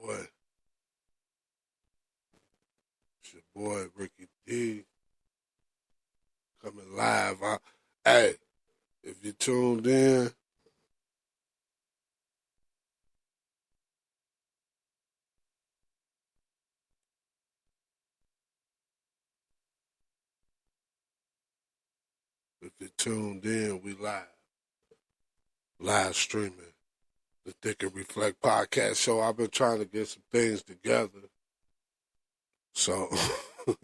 Boy, it's your boy Ricky D coming live. Hey, if you tuned in, we live streaming the Think and Reflect podcast show. I've been trying to get some things together, so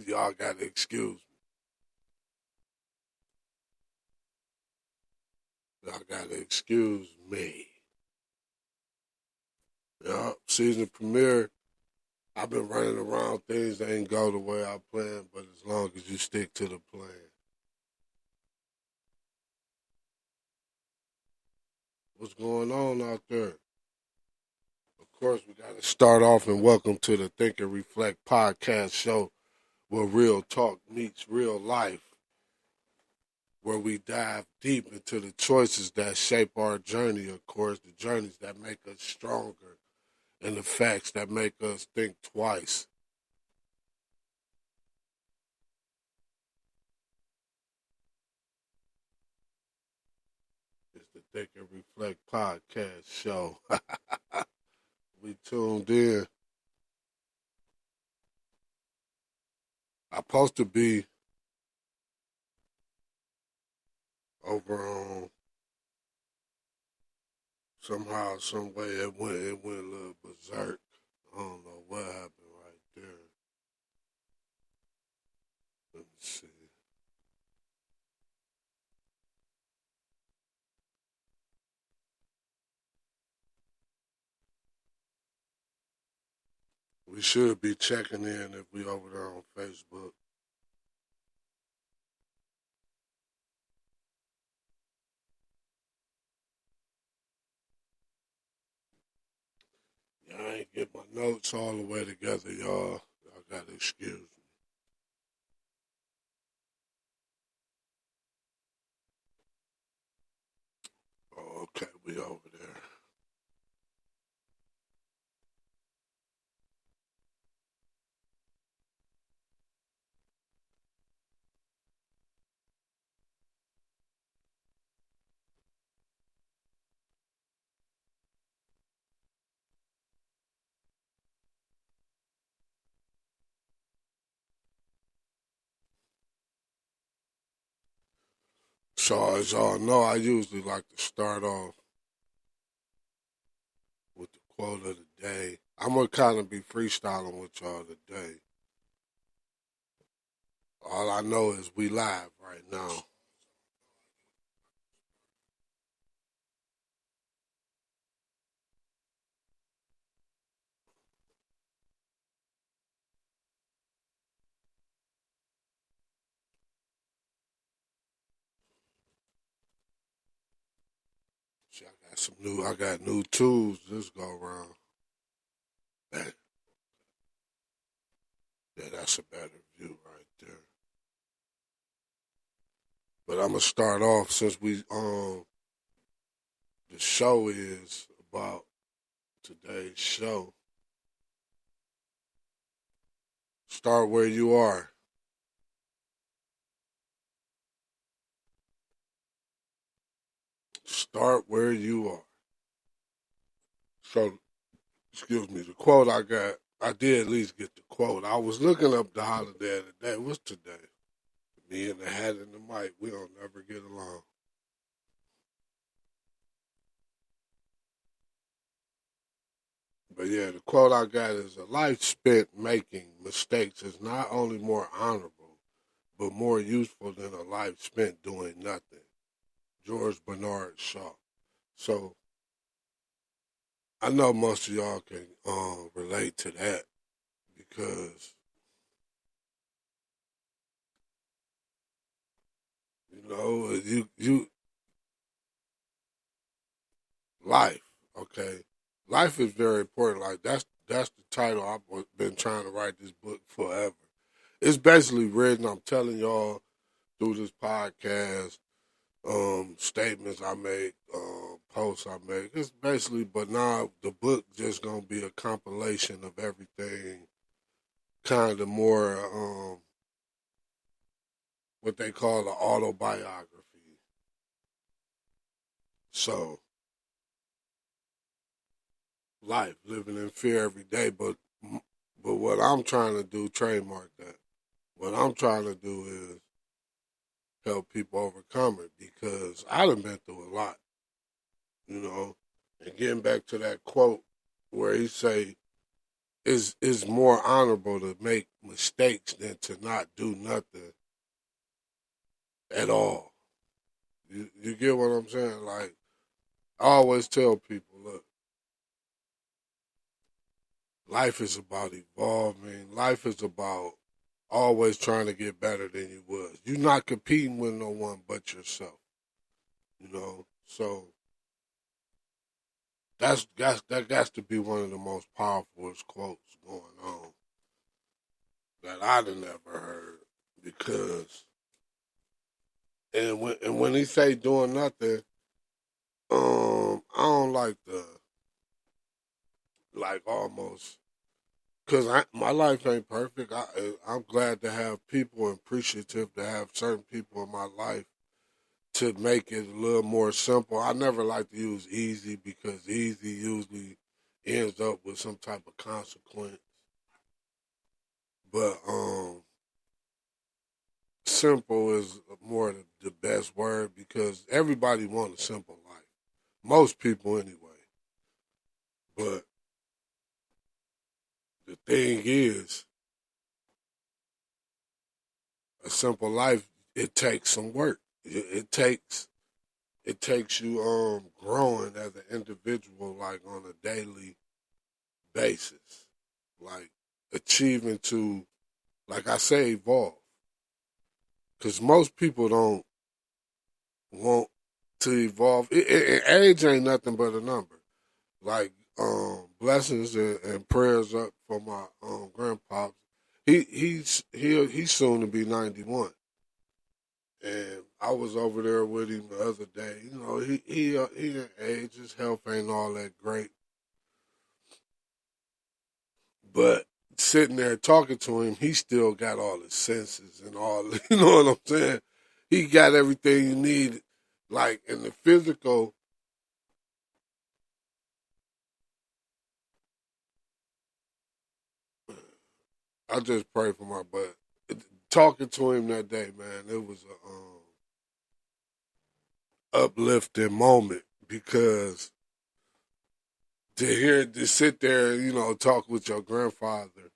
y'all got to excuse me. Y'all got to excuse me. Yeah, season premiere. I've been running around things that ain't go the way I planned, but as long as you stick to the plan. What's going on out there? Of course, we got to start off and welcome to the Think and Reflect podcast show where real talk meets real life, where we dive deep into the choices that shape our journey, of course, the journeys that make us stronger and the facts that make us think twice. It's the Think and Reflect podcast show. We tuned in. I'm supposed to be over on somehow, some way it went a little berserk. I don't know what happened right there. Let me see. We should be checking in if we over there on Facebook. Yeah, I ain't get my notes all the way together, y'all. Y'all gotta excuse me. Oh, okay, we over there. So as y'all know, I usually like to start off with the quote of the day. I'm gonna kind of be freestyling with y'all today. All I know is we live right now. See, I got new tools this go around. That, yeah, that's a better view right there. But I'm gonna start off since the show is about today's show. Start where you are. Start where you are. So, excuse me, the quote I got, I did at least get the quote. I was looking up the holiday of the day. What's today? Me and the hat and the mic, we don't never get along. But yeah, the quote I got is a life spent making mistakes is not only more honorable, but more useful than a life spent doing nothing. George Bernard Shaw. So I know most of y'all can relate to that because you life. Okay, life is very important. Like that's the title. I've been trying to write this book forever. It's basically written. I'm telling y'all through this podcast, statements I make, posts I make. It's basically, but now the book just gonna be a compilation of everything, kind of more what they call an autobiography. So life, living in fear every day, but what I'm trying to do, trademark that. What I'm trying to do is help people overcome it because I done been through a lot, you know. And getting back to that quote where he say is more honorable to make mistakes than to not do nothing at all. You get what I'm saying? Like I always tell people, look, life is about evolving. Life is about always trying to get better than you was. You're not competing with no one but yourself. You know, so that got to be one of the most powerful quotes going on that I'd have never heard because and when he say doing nothing, I don't like the like almost because my life ain't perfect. I'm glad to have people and appreciative to have certain people in my life to make it a little more simple. I never like to use easy because easy usually ends up with some type of consequence. But simple is more the best word because everybody wants a simple life. Most people anyway. But the thing is, a simple life it takes some work. It takes you growing as an individual like on a daily basis. Like achieving to like I say evolve. Cause most people don't want to evolve. Age ain't nothing but a number. Like blessings and prayers up for my grandpops. He's soon to be 91, and I was over there with him the other day. You know he in age, his health ain't all that great, but sitting there talking to him, he still got all his senses and all. You know what I'm saying? He got everything you need, like in the physical. I just pray for my butt. Talking to him that day, man, it was a uplifting moment because to sit there, talk with your grandfather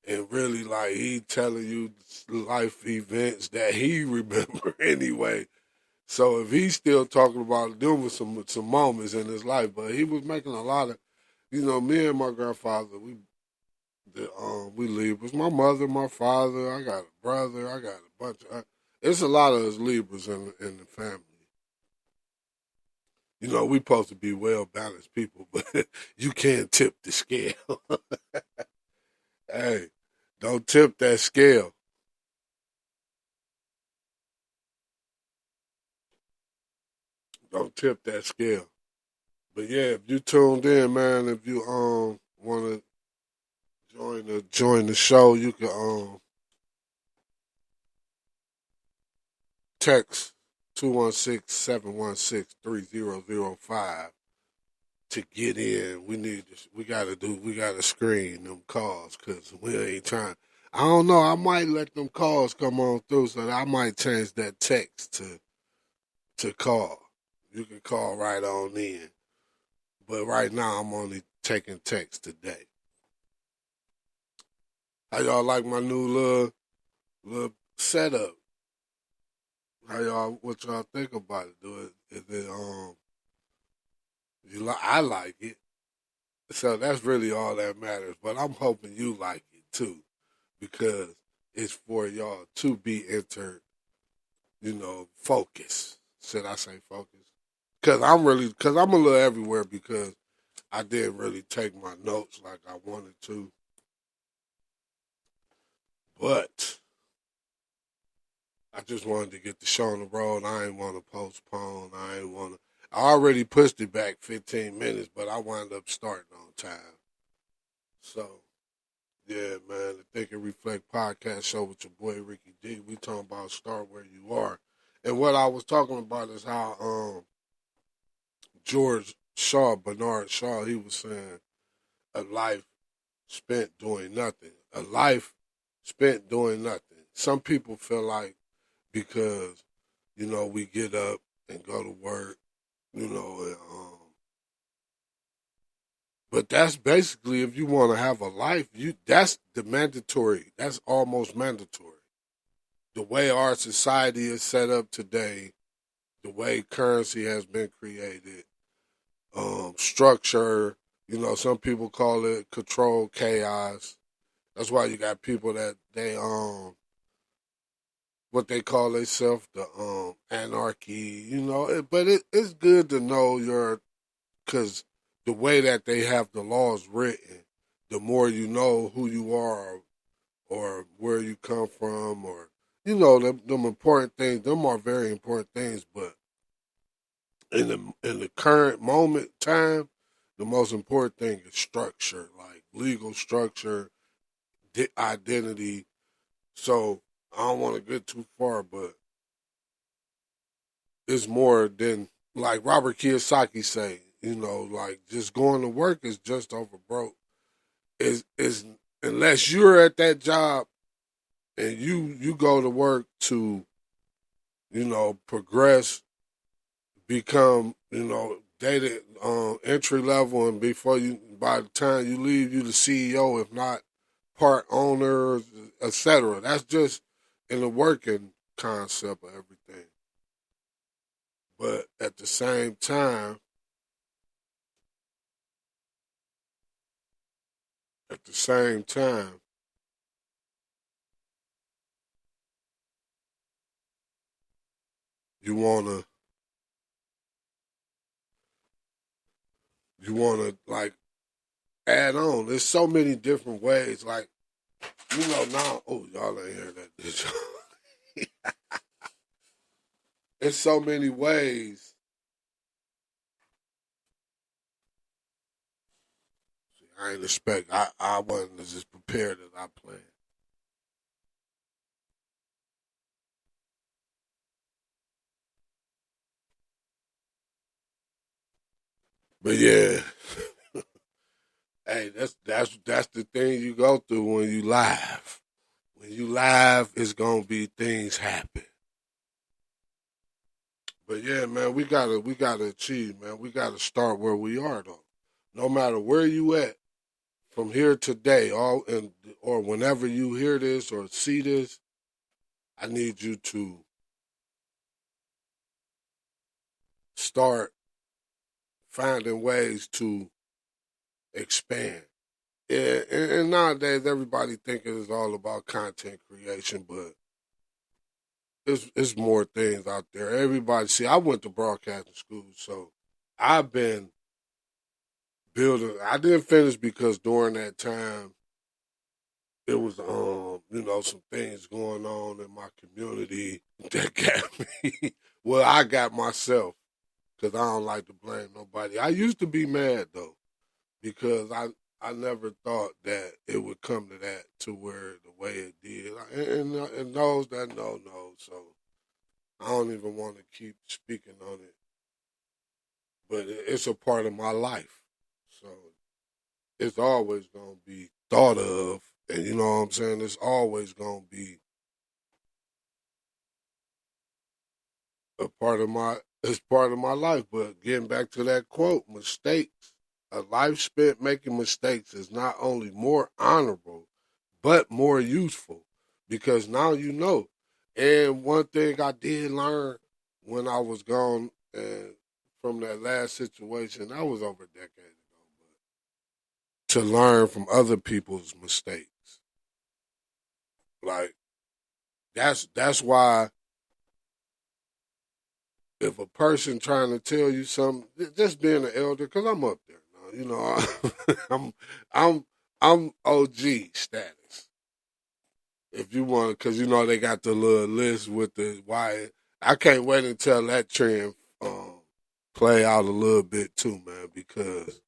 and really like he telling you life events that he remember anyway. So if he's still talking about doing some moments in his life, but he was making a lot of, me and my grandfather, we Libras. My mother, my father, I got a brother, I got a bunch of. It's a lot of us Libras in the family. We supposed to be well balanced people, but you can't tip the scale. Hey, don't tip that scale. Don't tip that scale. But yeah, if you tuned in, man, if you want to join the show, you can text 216-716-3005 to get in. We gotta screen them calls because we ain't trying. I don't know. I might let them calls come on through, so I might change that text to call. You can call right on in, but right now I'm only taking text today. How y'all like my new little setup? What y'all think about it? Is it I like it, so that's really all that matters. But I'm hoping you like it too, because it's for y'all to be entered. Focus. Should I say focus? Because I'm a little everywhere because I didn't really take my notes like I wanted to, but I just wanted to get the show on the road. I ain't want to postpone. I ain't want to. I already pushed it back 15 minutes, but I wound up starting on time. So, yeah, man, the Think and Reflect podcast show with your boy Ricky D. We talking about start where you are. And what I was talking about is how George Shaw, Bernard Shaw, he was saying a life spent doing nothing. A life spent doing nothing. Some people feel like because, we get up and go to work, and, but that's basically if you want to have a life, that's the mandatory. That's almost mandatory. The way our society is set up today, the way currency has been created, structure, some people call it control chaos. That's why you got people that they what they call themselves the anarchy, but it's good to know because the way that they have the laws written, the more you know who you are or where you come from or them important things, them are very important things, but in the current moment time, the most important thing is structure, like legal structure, identity. So I don't want to get too far, but it's more than like Robert Kiyosaki say. Like just going to work is just over broke. Is unless you're at that job and you go to work to progress, become data entry level, and before you by the time you leave, you the CEO, if not part owner, etc. That's just in the working concept of everything. But at the same time, at the same time, you wanna like add on. There's so many different ways. Like now. Oh, y'all ain't hear that. Did y'all? There's so many ways. I ain't expect. I wasn't as prepared as I planned. But yeah, hey, that's the thing you go through when you live. When you live, it's gonna be things happen. But yeah, man, we gotta achieve, man. We gotta start where we are though. No matter where you at, from here today, or whenever you hear this or see this, I need you to start finding ways to expand. Yeah, and nowadays everybody thinking it's all about content creation, but it's more things out there. Everybody see, I went to broadcasting school, so I've been building. I didn't finish because during that time there was some things going on in my community that got me. Well, I got myself because I don't like to blame nobody. I used to be mad though because I never thought that it would come to that to where the way it did. And those that know. So I don't even want to keep speaking on it, but it's a part of my life. So it's always gonna be thought of, and you know what I'm saying. It's always gonna be a part of my. It's part of my life. But getting back to that quote, mistakes. A life spent making mistakes is not only more honorable, but more useful because now you know. And one thing I did learn when I was gone from that last situation, that was over a decade ago, but to learn from other people's mistakes. Like that's why if a person trying to tell you something, just being an elder, because I'm up there now, I'm I'm I'm OG status. If you want, because they got the little list with the why. I can't wait until that trend. play out a little bit too, man, because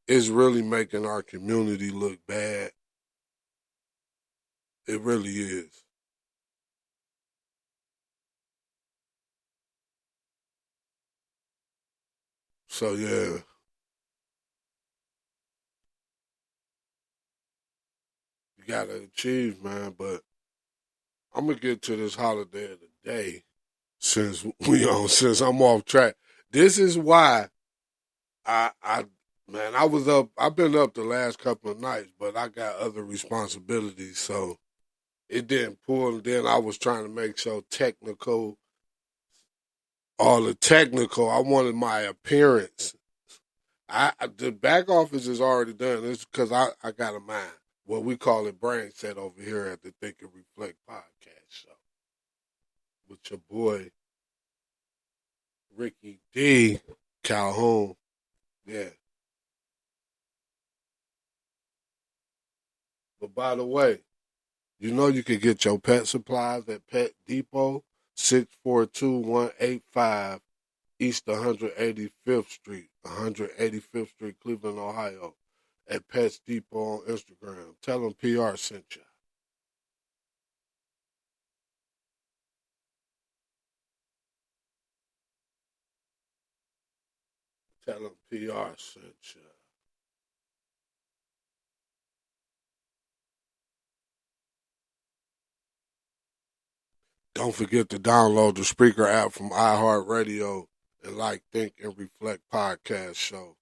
it's really making our community look bad. It really is. So yeah, you gotta achieve, man. But I'm gonna get to this holiday of the day since since I'm off track. This is why I man, I was up. I've been up the last couple of nights, but I got other responsibilities, so it didn't pull. And then I was trying to make so technical, all the technical. I wanted my appearance. The back office is already done. It's because I got a mind. What we call it brain set over here at the Think and Reflect podcast show with your boy Ricky D. Calhoun. Yeah. But by the way, you know you can get your pet supplies at Pet Depot, 642-185 East 185th Street, 185th Street, Cleveland, Ohio, at Pets Depot on Instagram. Tell them PR sent you. Tell them PR sent you. Don't forget to download the Spreaker app from iHeartRadio and like, think, and reflect podcast show.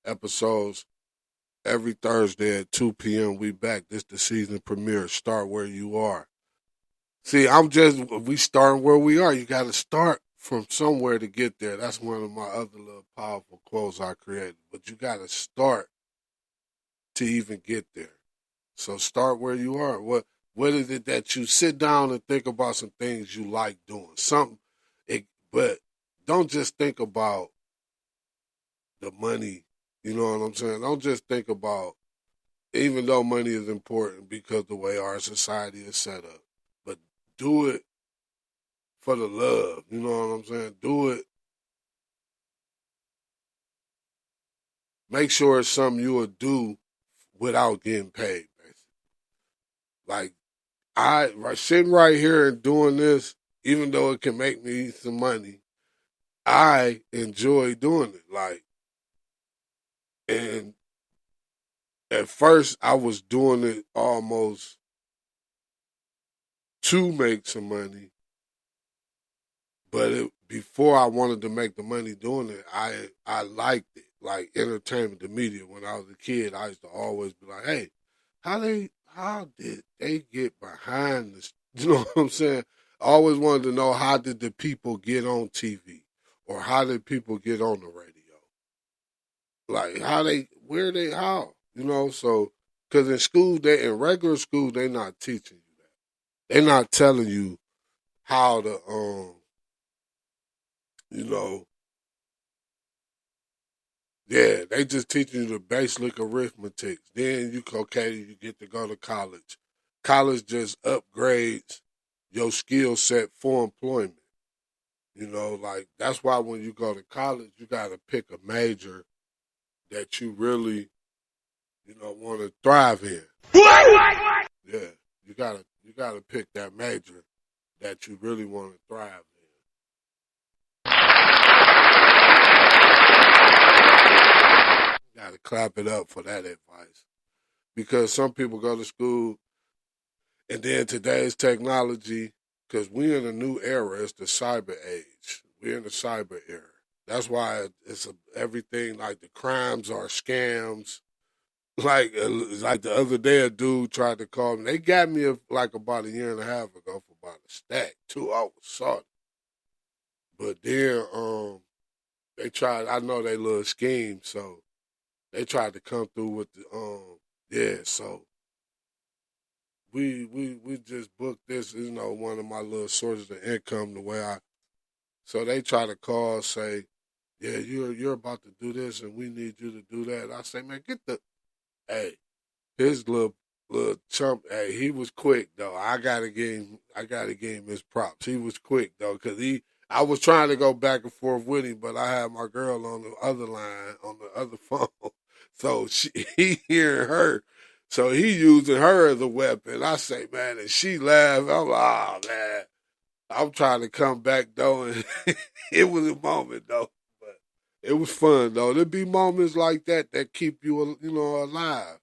Episodes every Thursday at 2 p.m. We back. This the season premiere. Start where you are. See, we starting where we are. You got to start from somewhere to get there. That's one of my other little powerful quotes I created. But you got to start to even get there. So start where you are. What is it that you sit down and think about some things you like doing? But don't just think about the money. You know what I'm saying? Don't just think about, even though money is important because the way our society is set up, but do it for the love. You know what I'm saying? Do it. Make sure it's something you will do without getting paid. Basically, like sitting right here and doing this, even though it can make me some money, I enjoy doing it. And at first I was doing it almost to make some money, but before I wanted to make the money doing it, I liked it, like entertainment, the media. When I was a kid, I used to always be like, "Hey, how did they get behind this?" You know what I'm saying? I always wanted to know, how did the people get on TV, or how did people get on the radio? Like how, you know? So, because in regular school, they not teaching you that. They're not telling you how to, you know, yeah, they just teaching you the basic arithmetic. Then you get to go to college. College just upgrades your skill set for employment. You know, like that's why when you go to college, you got to pick a major that you really, want to thrive in. Yeah, you gotta pick that major that you really want to thrive in. Got to clap it up for that advice, because some people go to school, and then today's technology, because we're in a new era. It's the cyber age. We're in the cyber era. That's why everything, like the crimes are scams. Like the other day, a dude tried to call me. They got me like about a year and a half ago for about a stack too. I was sorry, but then they tried. I know they little scheme, so they tried to come through with the yeah. So we just booked this. One of my little sources of income. The way I So they try to call, say, yeah, you're about to do this, and we need you to do that. I say, man, get the hey. His little chump, hey, he was quick though. I gotta give him his props. He was quick though, cause I was trying to go back and forth with him, but I had my girl on the other line, on the other phone. So he hearing her. So he using her as a weapon. I say, man, and she laughed. I'm like, oh, man. I'm trying to come back, though. And it was a moment, though. But it was fun, though. There be moments like that that keep you, alive.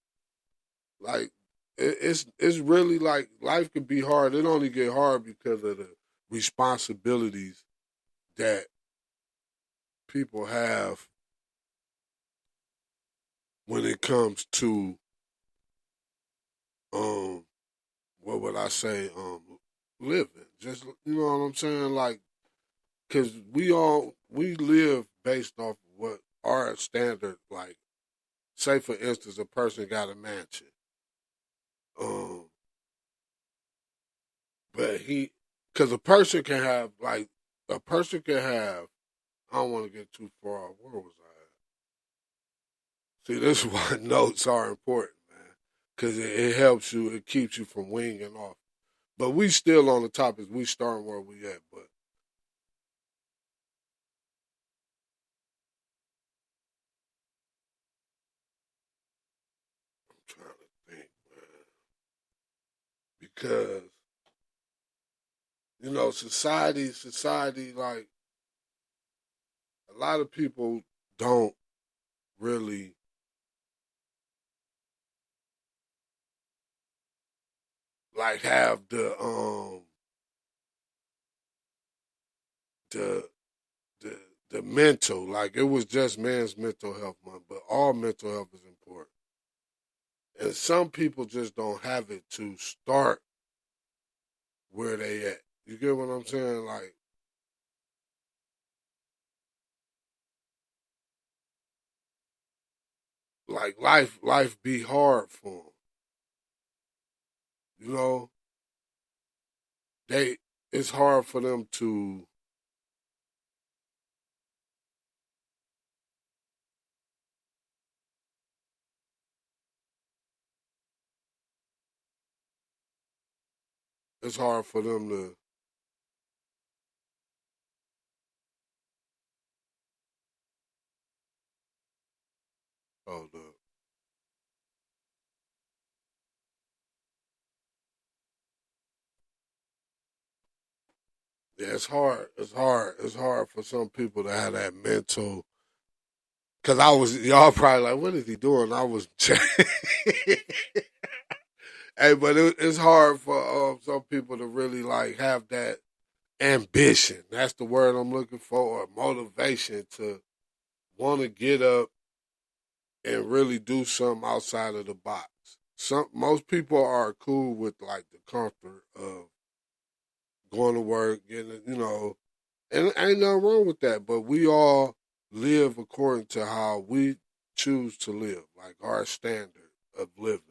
Like, it's really like life can be hard. It only get hard because of the responsibilities that people have when it comes to um what would I say living. Just you know what I'm saying, like because we live based off of what our standard, like say for instance a person got a mansion, um but he because a person can have, I don't want to get too far off. Where was I at? See, this is why notes are important, man, because it helps you, it keeps you from winging off. But we still on the topic. We starting where we at, but I'm trying to think, man, because society, like a lot of people don't really like have the the the mental. Like it was just Men's Mental Health Month, but all mental health is important. And some people just don't have it to start where they at. You get what I'm saying? Like life be hard for them. You know, they it's hard for them to hold up. Yeah, it's hard. It's hard. It's hard for some people to have that mental. Cause I was y'all probably like, what is he doing? I was, hey, but it's hard for some people to really like have that ambition. That's the word I'm looking for, or motivation to want to get up and really do something outside of the box. Most people are cool with like the comfort of going to work, getting and ain't nothing wrong with that. But we all live according to how we choose to live, like our standard of living.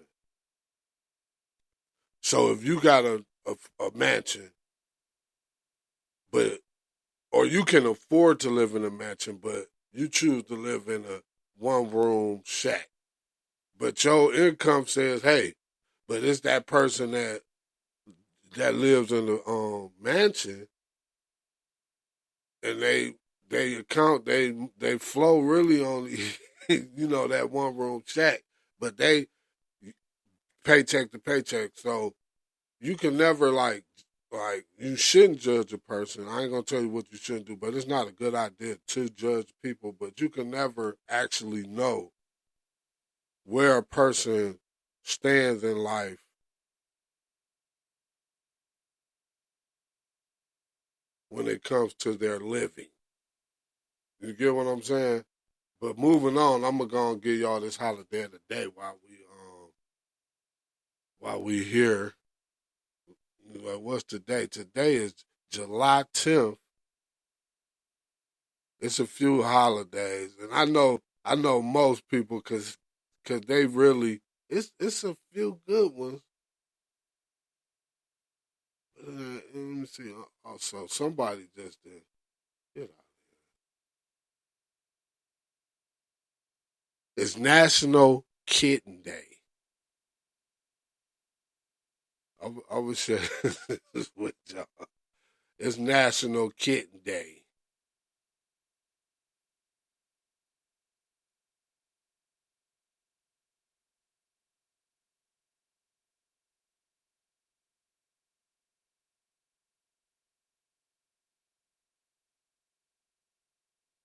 So if you got a mansion, but or you can afford to live in a mansion, but you choose to live in a one room shack. But your income says, hey, but it's that person that lives in the mansion, and they account they flow really only that one room shack, but they paycheck to paycheck. So you can never like you shouldn't judge a person. I ain't gonna tell you what you shouldn't do, but it's not a good idea to judge people. But you can never actually know where a person stands in life when it comes to their living. You get what I'm saying? But moving on, I'm gonna go and give y'all this holiday of the day while we here. Like, what's today? Today is July 10th. It's a few holidays, and I know most people because they really it's a few good ones. Let me see. Also, somebody just did. You know, it's National Kitten Day. I was sharing this with y'all. It's National Kitten Day.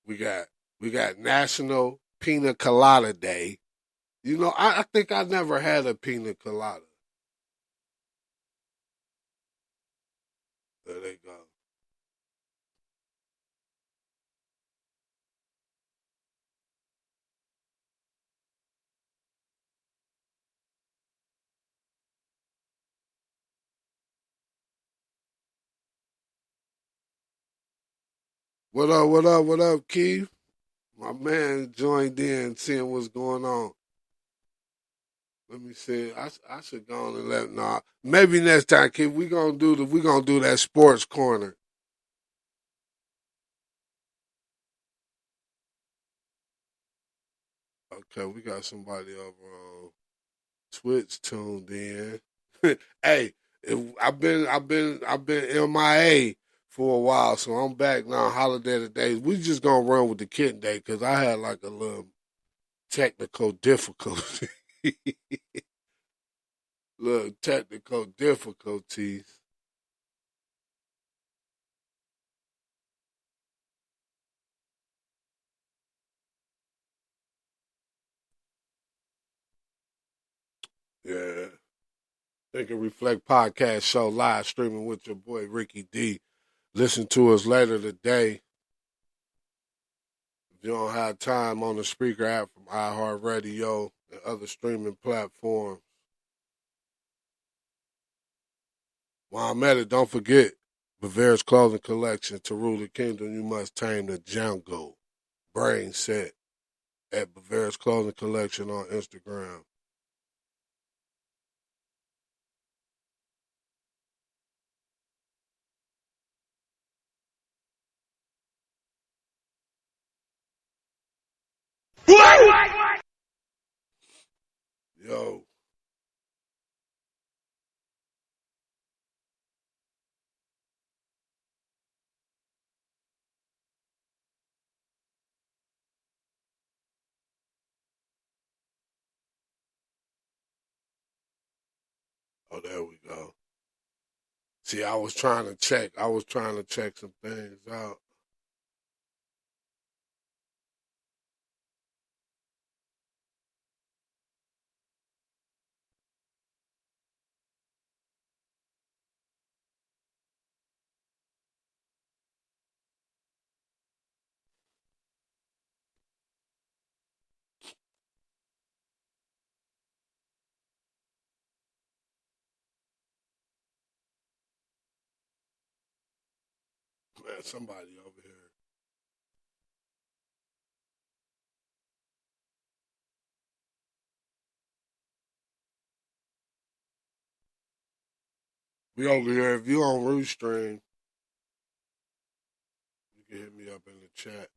We got we got National Pina Colada Day. You know, I think I never had a pina colada. There they go. What up? What up? What up, Keith? My man joined in, seeing what's going on. Let me see. I should go on and let nah. Maybe next time, Keith. We gonna do that sports corner. Okay, we got somebody over on Twitch tuned in. Hey, I've been MIA for a while, so I'm back now. Holiday today. We just gonna run with the kitten day because I had like a little technical difficulty. Little technical difficulties. Yeah. Think and Reflect podcast show live streaming with your boy Ricky D. Listen to us later today. If you don't have time on the speaker app from iHeartRadio and other streaming platforms. While I'm at it, don't forget Bavaria's clothing collection. To rule the kingdom, you must tame the jungle. Brain set at Bavaria's clothing collection on Instagram. Yo, oh, there we go. See, I was trying to check. I was trying to check some things out. Man, somebody over here. We over here. If you on Rootstream, you can hit me up in the chat.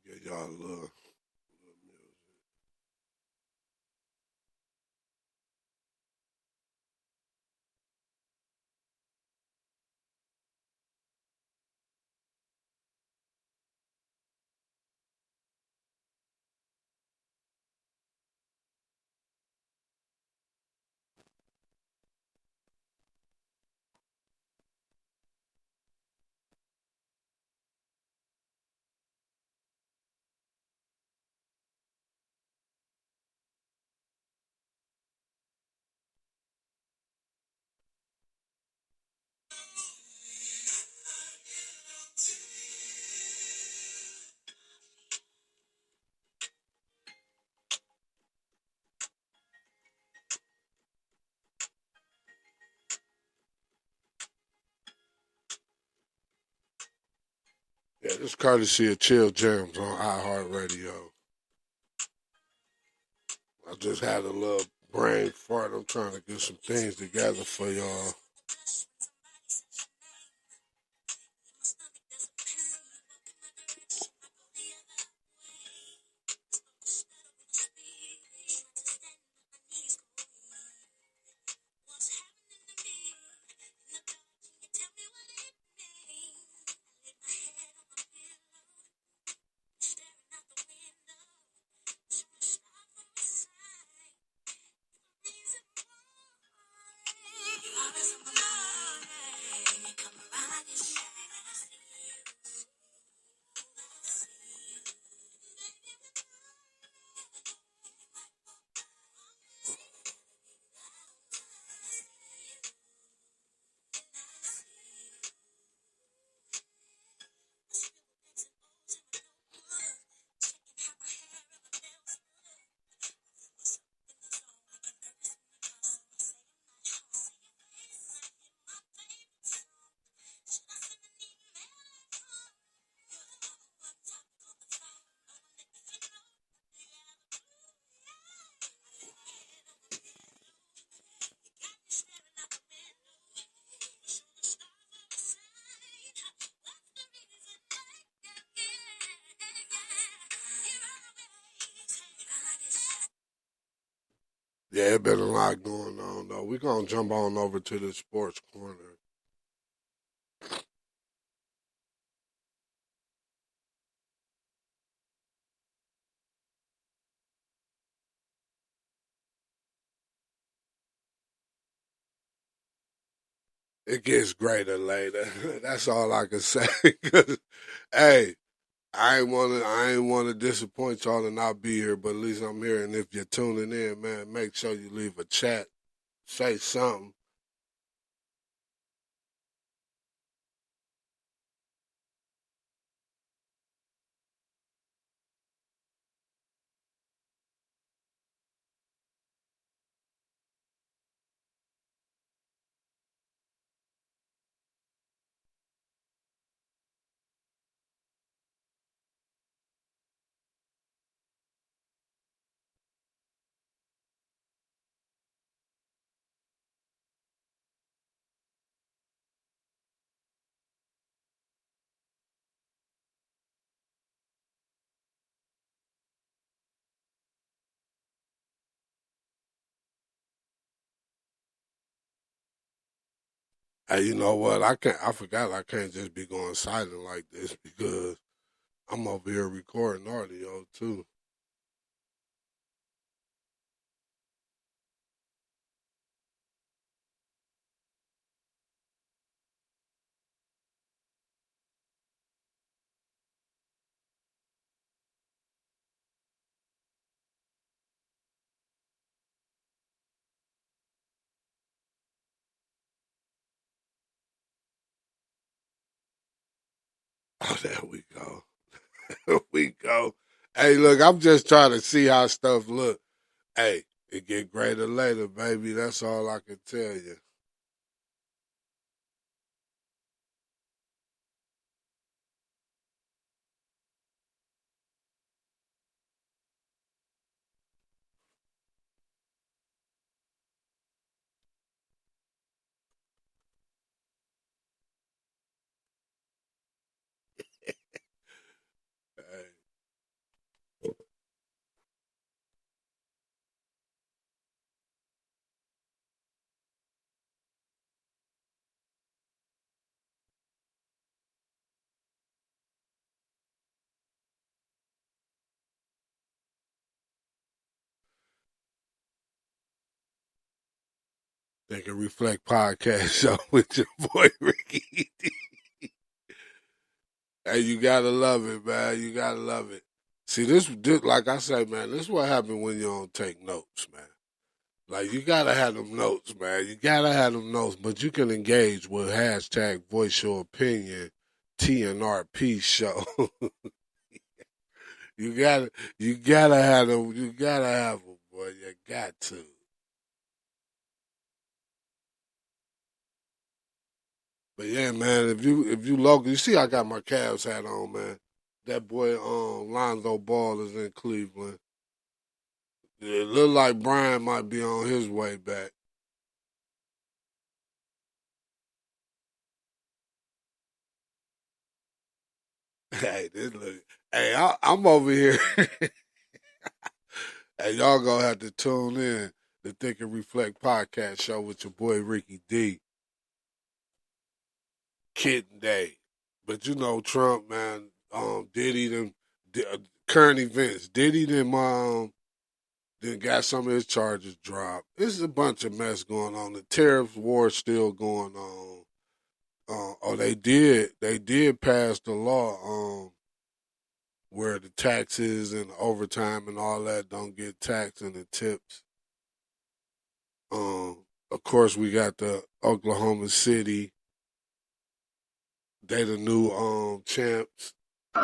Get y'all a little Yeah, this courtesy of Chill Jams on iHeartRadio. I just had a little brain fart. I'm trying to get some things together for y'all. Yeah, it been a lot going on though. We're gonna jump on over to the sports corner. It gets greater later. That's all I can say. 'Cause, hey, I ain't wanna disappoint y'all and not be here, but at least I'm here. And if you're tuning in, man, make sure you leave a chat, say something. Hey, you know what? I forgot I can't just be going silent like this because I'm over here recording audio too. Oh, there we go. There we go. Hey, look, I'm just trying to see how stuff look. Hey, it get greater later, baby. That's all I can tell you. Hey, Think and Reflect podcast show with your boy Ricky. Hey, you gotta love it, man. You gotta love it. See, this, like I say, man, this is what happens when you don't take notes, man. Like you gotta have them notes, man. You gotta have them notes, but you can engage with hashtag Voice Your Opinion TNRP show. you gotta, you gotta have them. You gotta have them, boy. You got to. But yeah, man, if you local, you see I got my Cavs hat on, man. That boy Lonzo Ball is in Cleveland. It look like Brian might be on his way back. Hey, this look. Hey, I'm over here. Hey, y'all gonna have to tune in the Think and Reflect podcast show with your boy Ricky D. Kitten Day. But you know Trump, man. Diddy them current events. Diddy them then got some of his charges dropped. This is a bunch of mess going on. The tariff war still going on. Oh, they did pass the law where the taxes and overtime and all that don't get taxed and the tips. Of course, we got the Oklahoma City. They the new champs. But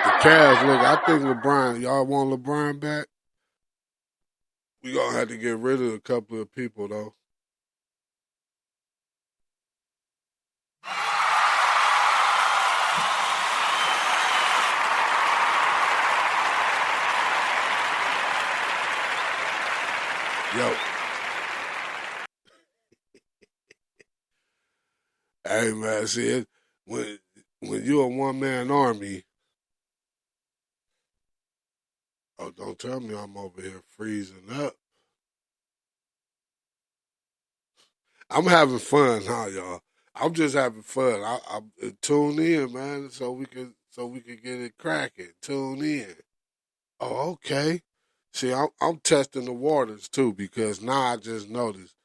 the Cavs, look, I think LeBron. Y'all want LeBron back? We gonna have to get rid of a couple of people though. Yo, hey man, see it when you a one man army. Oh, don't tell me I'm over here freezing up. I'm having fun, huh, y'all? I'm just having fun. I tune in, man, so we can get it cracking. Tune in. Oh, okay. See, I'm testing the waters too because now I just noticed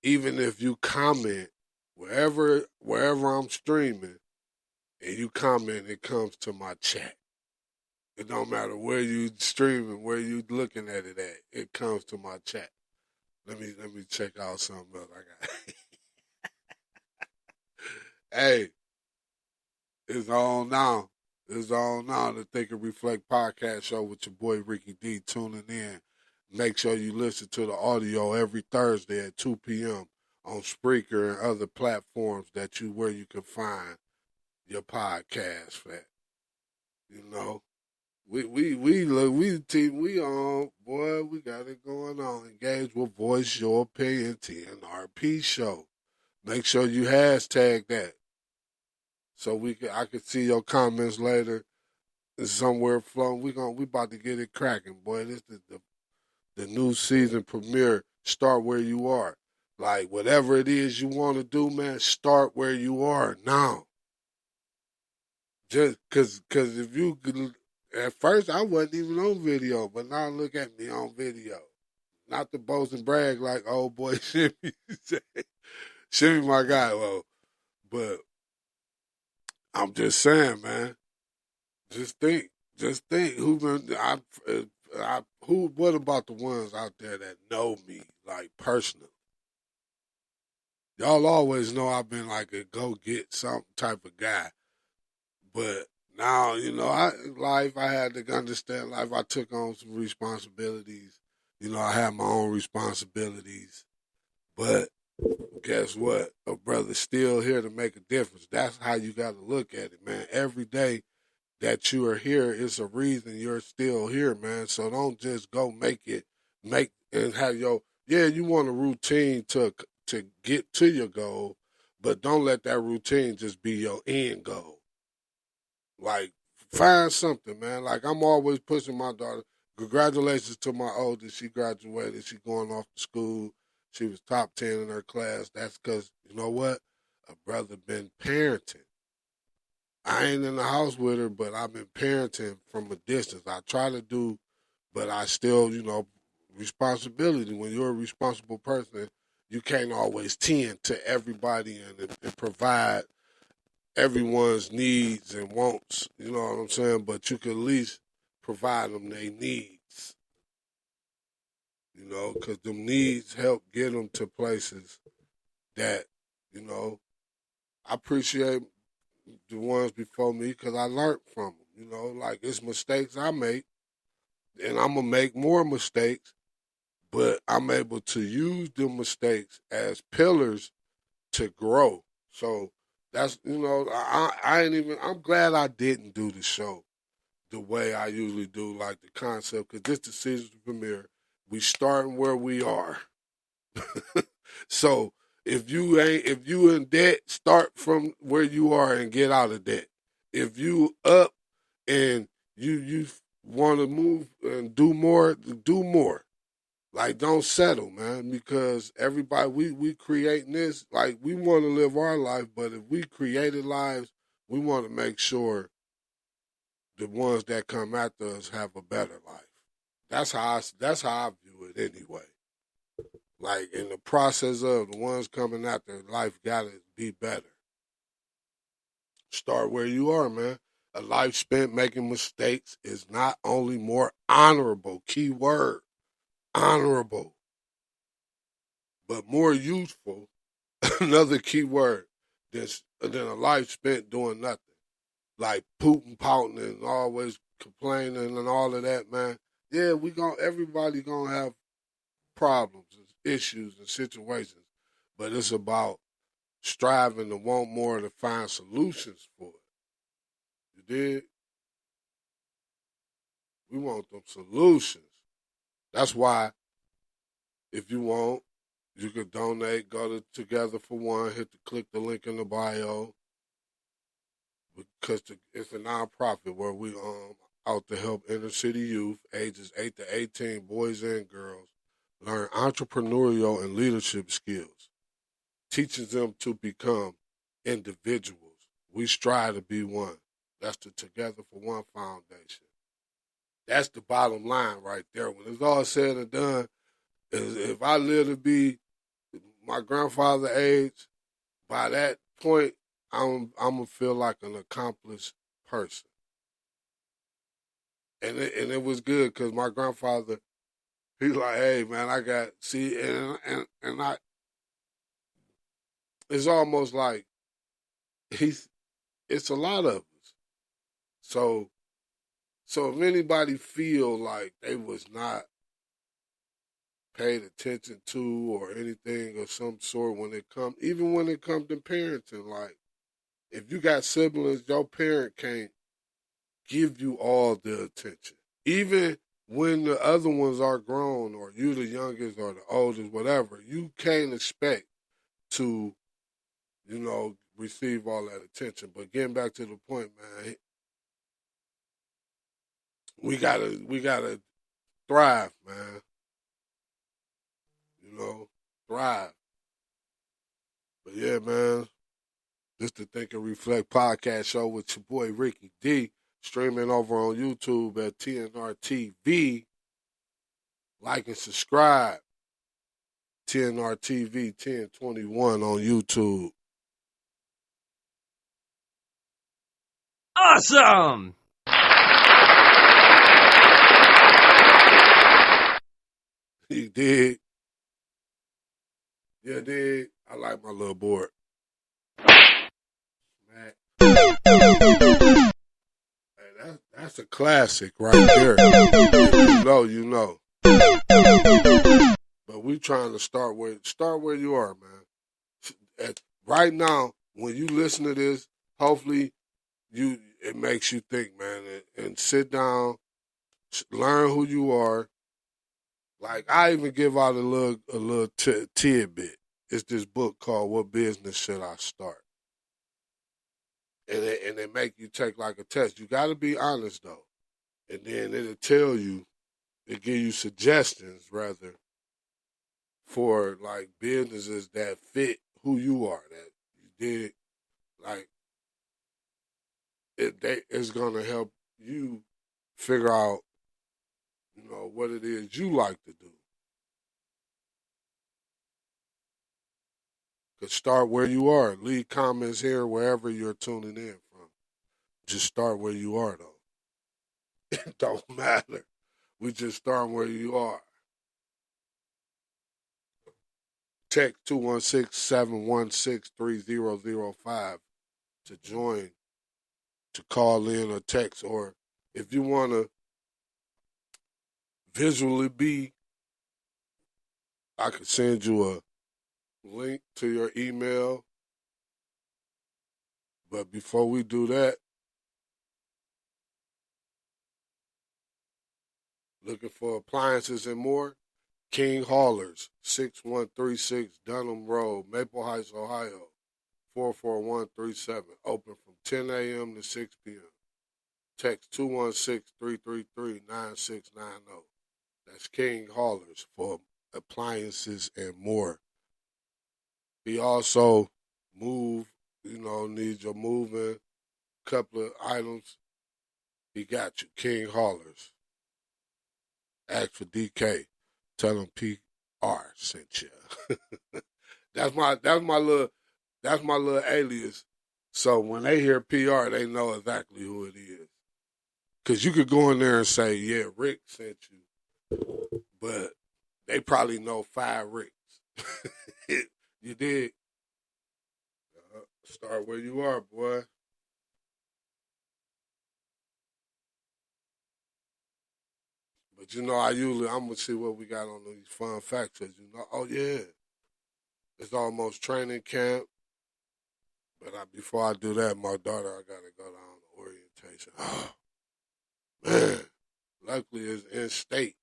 even if you comment wherever I'm streaming and you comment, it comes to my chat. It don't matter where you streaming, where you looking at it at. It comes to my chat. Let me check out something else I got. Hey, it's on now. It's on now. The Think and Reflect podcast show with your boy Ricky D tuning in. Make sure you listen to the audio every Thursday at 2 p.m. on Spreaker and other platforms where you can find your podcast at. You know. We look we the team we on, boy, we got it going on. Engage with Voice Your Opinion TNRP show. Make sure you hashtag that so I can see your comments later. It's somewhere flowing. We about to get it cracking, boy. This is the new season premiere. Start where you are. Like whatever it is you want to do, man, start where you are now. Just cause if you could, at first I wasn't even on video, but now look at me on video. Not to boast and brag like old boy Shimmy said. Shimmy my guy, well, but I'm just saying, man. Just think. Who been? Who? What about the ones out there that know me, like personally? Y'all always know I've been like a go get some type of guy, but now I had to understand life. I took on some responsibilities. I had my own responsibilities, but guess what? A brother's still here to make a difference. That's how you got to look at it, man. Every day that you are here is a reason you're still here, man. So don't just go make and have you want a routine to get to your goal, but don't let that routine just be your end goal. Like find something, man. Like I'm always pushing my daughter. Congratulations to my oldest. She graduated. She going off to school. She was top 10 in her class. That's because, you know what? A brother been parenting. I ain't in the house with her, but I've been parenting from a distance. I try to do, but I still, responsibility. When you're a responsible person, you can't always tend to everybody and provide everyone's needs and wants. You know what I'm saying? But you can at least provide them their needs. Because them needs help get them to places that, you know, I appreciate the ones before me because I learned from them. Like it's mistakes I make, and I'm gonna make more mistakes, but I'm able to use them mistakes as pillars to grow. So that's, I ain't even, I'm glad I didn't do the show the way I usually do, like the concept, because this the season premiere. We starting where we are. So if you in debt, start from where you are and get out of debt. If you up and you want to move and do more, do more. Like, don't settle, man, because everybody, we creating this, like, we want to live our life, but if we created lives, we want to make sure the ones that come after us have a better life. That's how I view it anyway. Like, in the process of the ones coming after, life gotta be better. Start where you are, man. A life spent making mistakes is not only more honorable, key word, honorable, but more useful, another key word, than a life spent doing nothing. Like pooting, pouting, and always complaining and all of that, man. Yeah, everybody gonna have problems, issues, and situations, but it's about striving to want more to find solutions for it. You did? We want them solutions. That's why, if you want, you could donate. Go to Together for One. Click the link in the bio, because it's a nonprofit where we out to help inner city youth ages 8 to 18, boys and girls, learn entrepreneurial and leadership skills, teaches them to become individuals. We strive to be one. That's the Together for One Foundation. That's the bottom line right there. When it's all said and done, if I live to be my grandfather's age, by that point, I'm gonna feel like an accomplished person. And it was good because my grandfather, he's like, hey man, I got see, and I, it's almost like he's, it's a lot of us. So if anybody feel like they was not paid attention to or anything of some sort when it come, even when it come to parenting, like if you got siblings, your parent can't give you all the attention. Even when the other ones are grown or you the youngest or the oldest, whatever, you can't expect to, receive all that attention. But getting back to the point, man, we gotta thrive, man. Thrive. But yeah, man, this the Think and Reflect podcast show with your boy Ricky D, streaming over on YouTube at TNR TV. Like and subscribe. TNR TV 1021 on YouTube. Awesome! You dig? Yeah, dig. I like my little board. Man. Hey, that's a classic right there. You know. But we trying to start where you are, man. Right now, when you listen to this, hopefully it makes you think, man, and sit down, learn who you are. Like, I even give out a little tidbit. It's this book called "What Business Should I Start?" And it make you take like a test. You got to be honest though, and then it'll tell you, it give you suggestions rather for like businesses that fit who you are. That you did, like it's gonna help you figure out, what it is you like to do. Could start where you are. Leave comments here wherever you're tuning in from. Just start where you are though. It don't matter. We just start where you are. Text 216-716-3005 to join, to call in or text, or if you want to visually be, I could send you link to your email. But before we do that, looking for appliances and more? King Haulers, 6136 Dunham Road, Maple Heights, Ohio, 44137. Open from 10 a.m. to 6 p.m. Text 216-333-9690. That's King Haulers for appliances and more. He also needs your moving, couple of items. He got you. King Haulers. Ask for DK. Tell him PR sent you. that's my little alias. So when they hear PR, they know exactly who it is. Cause you could go in there and say, "Yeah, Rick sent you," but they probably know 5 Ricks. You did. Start where you are, boy. But I'm gonna see what we got on these fun facts. Oh yeah, it's almost training camp. But before I do that, my daughter, I gotta go down to orientation. Oh man, luckily it's in state.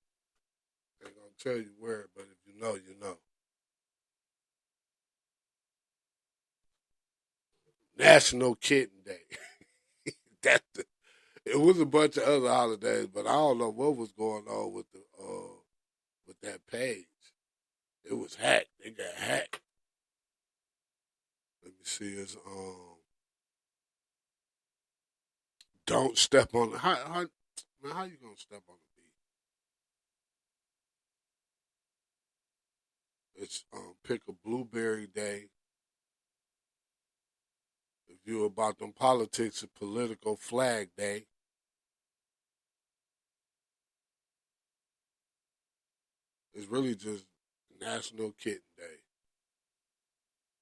I ain't gonna tell you where, but if you know, you know. National Kitten Day. It was a bunch of other holidays, but I don't know what was going on with that page. It was hacked. They got hacked. Let me see. It's don't step on how you gonna step on the beat? It's pick a blueberry day. If you about them politics, a political flag day. It's really just National Kitten Day.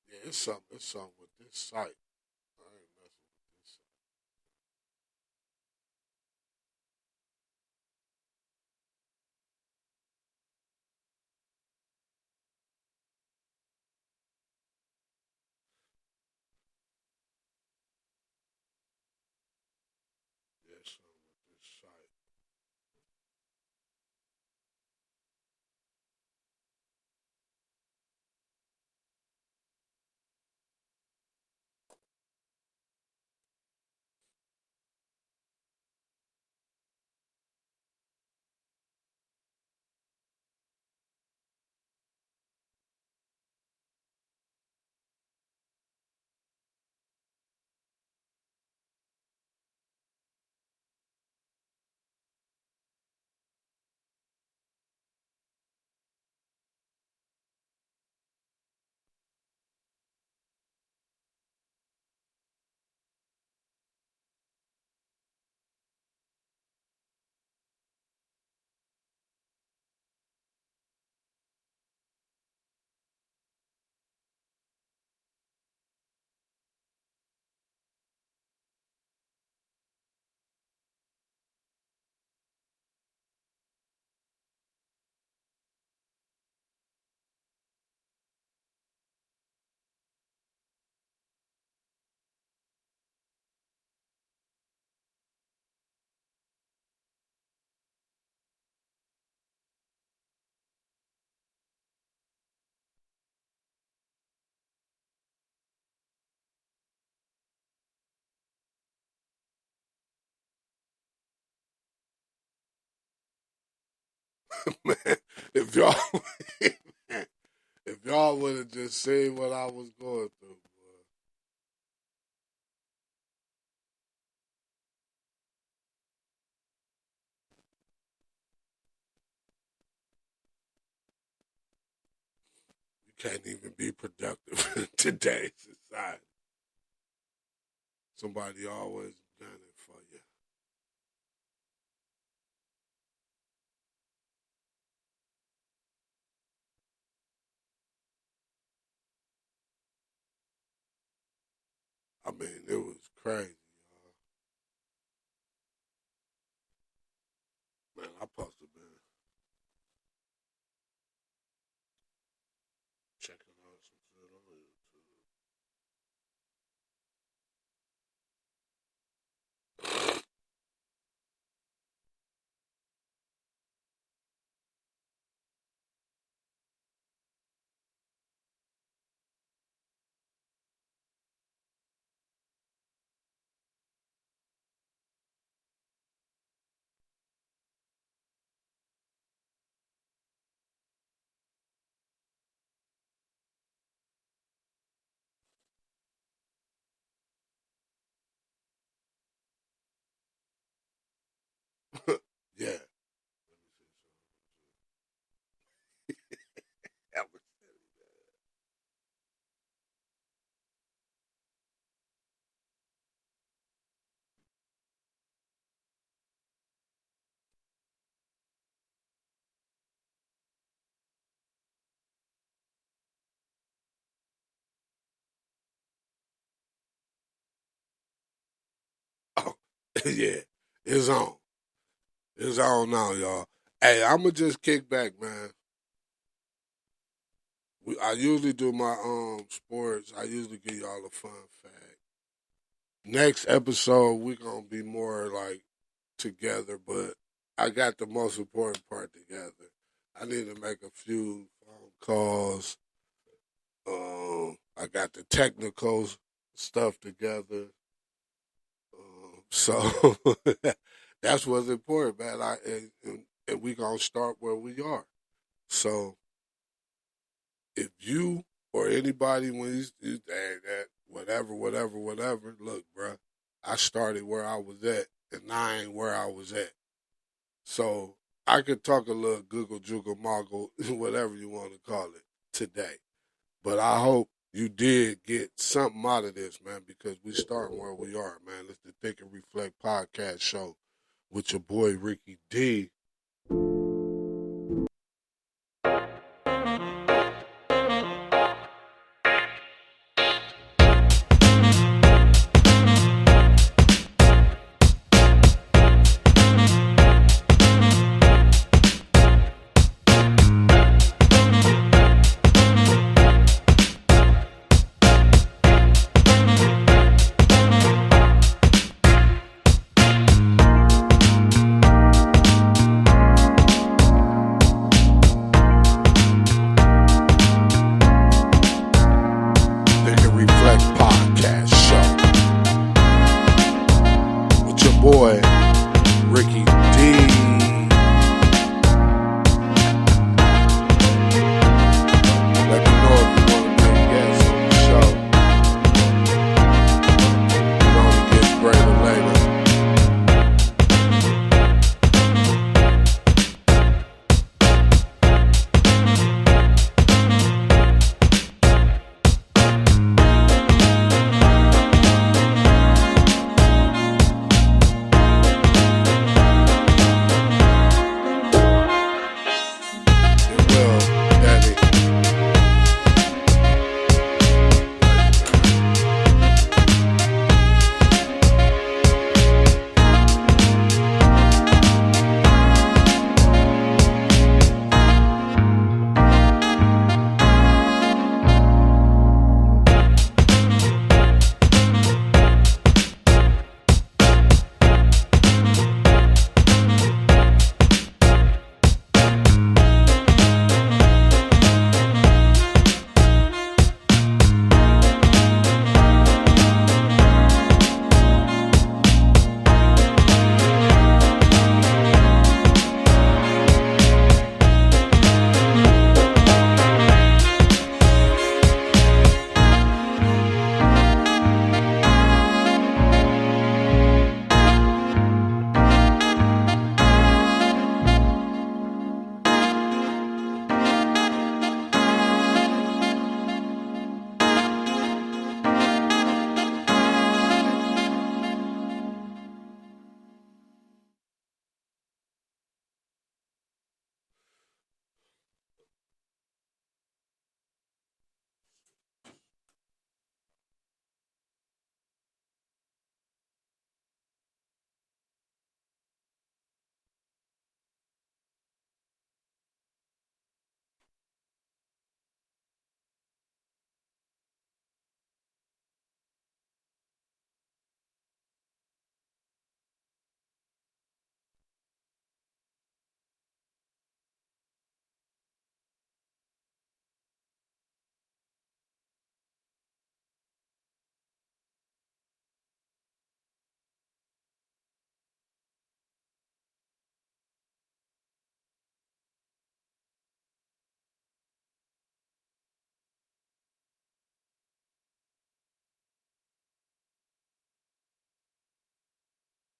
Yeah, it's something with this site. I ain't messing with this site. Yeah, it's something with this site. Man, if y'all if y'all would have just seen what I was going through, boy. You can't even be productive in today's society. Somebody always gunning for you. I mean, it was crazy, y'all. Man, I supposed to been checking on some Yeah, it's on. It's on now, y'all. Hey, I'ma just kick back, man. I usually do my sports. I usually give y'all a fun fact. Next episode, we're gonna be more like together, but I got the most important part together. I need to make a few phone calls. I got the technical stuff together. So that's what's important, man. And we gonna start where we are. So if you or anybody when you that whatever, look, bro, I started where I was at, and I ain't where I was at. So I could talk a little Google Juggle Moggle, whatever you want to call it, today. But I hope you did get something out of this, man, because we starting where we are, man. It's the Think and Reflect podcast show with your boy Ricky D.